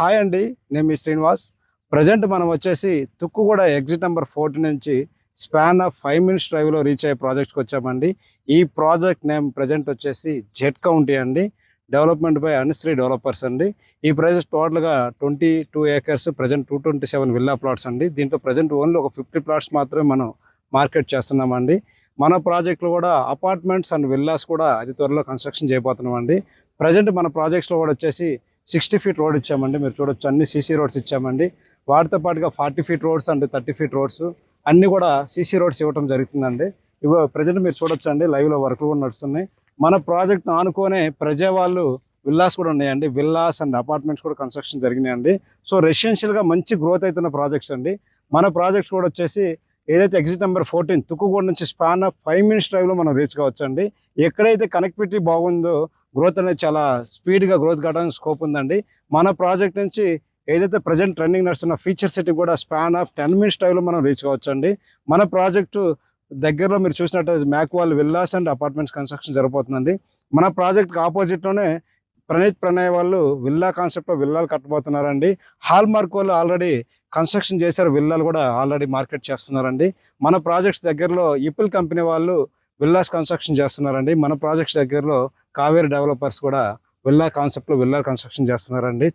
Hi అండి, నేను మీ Srinivas. Present మనం వచ్చేసి తుక్కుగూడ ఎగ్జిట్ నెంబర్ 40 నుంచి స్పాన్ ఆఫ్ 5 మినిట్స్ డ్రైవ్లో రీచ్ అయ్యే ప్రాజెక్ట్కి వచ్చామండి. ఈ ప్రాజెక్ట్ నేమ్ ప్రజెంట్ వచ్చేసి జెట్ కౌంటీ అండి. డెవలప్మెంట్ బై అనుశ్రీ డెవలపర్స్ అండి. ఈ ప్రాజెక్ట్ టోటల్గా 22 ఏకర్స్, ప్రజెంట్ 227 విల్లా ప్లాట్స్ అండి. దీంట్లో ప్రజెంట్ ఓన్లీ ఒక 50 ప్లాట్స్ మాత్రమే మనం మార్కెట్ చేస్తున్నామండి. మన ప్రాజెక్టులో కూడా అపార్ట్మెంట్స్ అండ్ విల్లాస్ కూడా అతి త్వరలో కన్స్ట్రక్షన్ చేయబోతున్నామండి. ప్రజెంట్ మన ప్రాజెక్ట్స్లో కూడా వచ్చేసి 60 ఫీట్ రోడ్ ఇచ్చామండి. మీరు చూడొచ్చు, అన్ని సీసీ రోడ్స్ ఇచ్చామండి. వాటితో పాటుగా 40 feet roads and 30 feet roads అన్నీ కూడా సీసీ రోడ్స్ ఇవ్వడం జరుగుతుందండి. ఇవో ప్రజెంట్ మీరు చూడొచ్చు అండి, లైవ్లో వర్క్ కూడా నడుస్తున్నాయి. మన ప్రాజెక్ట్ ఆనుకోనే ప్రజా వాళ్ళు విల్లాస్ కూడా ఉన్నాయండి. విల్లాస్ అండ్ అపార్ట్మెంట్స్ కూడా కన్స్ట్రక్షన్ జరిగినాయండి. సో రెసిడెన్షియల్గా మంచి గ్రోత్ అవుతున్న ప్రాజెక్ట్స్ అండి. మన ప్రాజెక్ట్స్ కూడా వచ్చేసి ఏదైతే ఎగ్జిట్ నెంబర్ 14 తుక్కుగూడ నుంచి స్పాన్ ఆఫ్ 5 మినిట్స్ డ్రైవ్లో మనం రీచ్ కావచ్చు అండి. ఎక్కడైతే కనెక్టివిటీ బాగుందో గ్రోత్ అనేది చాలా స్పీడ్గా గ్రోత్ కావడానికి స్కోప్ ఉందండి. మన ప్రాజెక్ట్ నుంచి ఏదైతే ప్రజెంట్ రన్నింగ్ నడుస్తున్న ఫీచర్ సిటీ కూడా స్పాన్ ఆఫ్ 10 మినిట్స్ డ్రైవ్లో మనం రీచ్ కావచ్చు అండి. మన ప్రాజెక్టు దగ్గరలో మీరు చూసినట్టు మ్యాక్వాల్ విల్లాస్ అండ్ అపార్ట్మెంట్స్ కన్స్ట్రక్షన్ జరగబోతుందండి. మన ప్రాజెక్ట్కి ఆపోజిట్లోనే ప్రణయ్ వాళ్ళు విల్లా కాన్సెప్ట్లో విల్లాలు కట్టబోతున్నారండి. హాల్ మార్క్ వాళ్ళు ఆల్రెడీ కన్స్ట్రక్షన్ చేశారు, విల్లాలు కూడా ఆల్రెడీ మార్కెట్ చేస్తున్నారండి. మన ప్రాజెక్ట్స్ దగ్గరలో ఇపిల్ కంపెనీ వాళ్ళు విల్లాస్ కన్స్ట్రక్షన్ చేస్తున్నారండి. మన ప్రాజెక్ట్స్ దగ్గరలో కావేరీ డెవలపర్స్ కూడా విల్లా కాన్సెప్ట్లో విల్లా కన్స్ట్రక్షన్ చేస్తున్నారండి.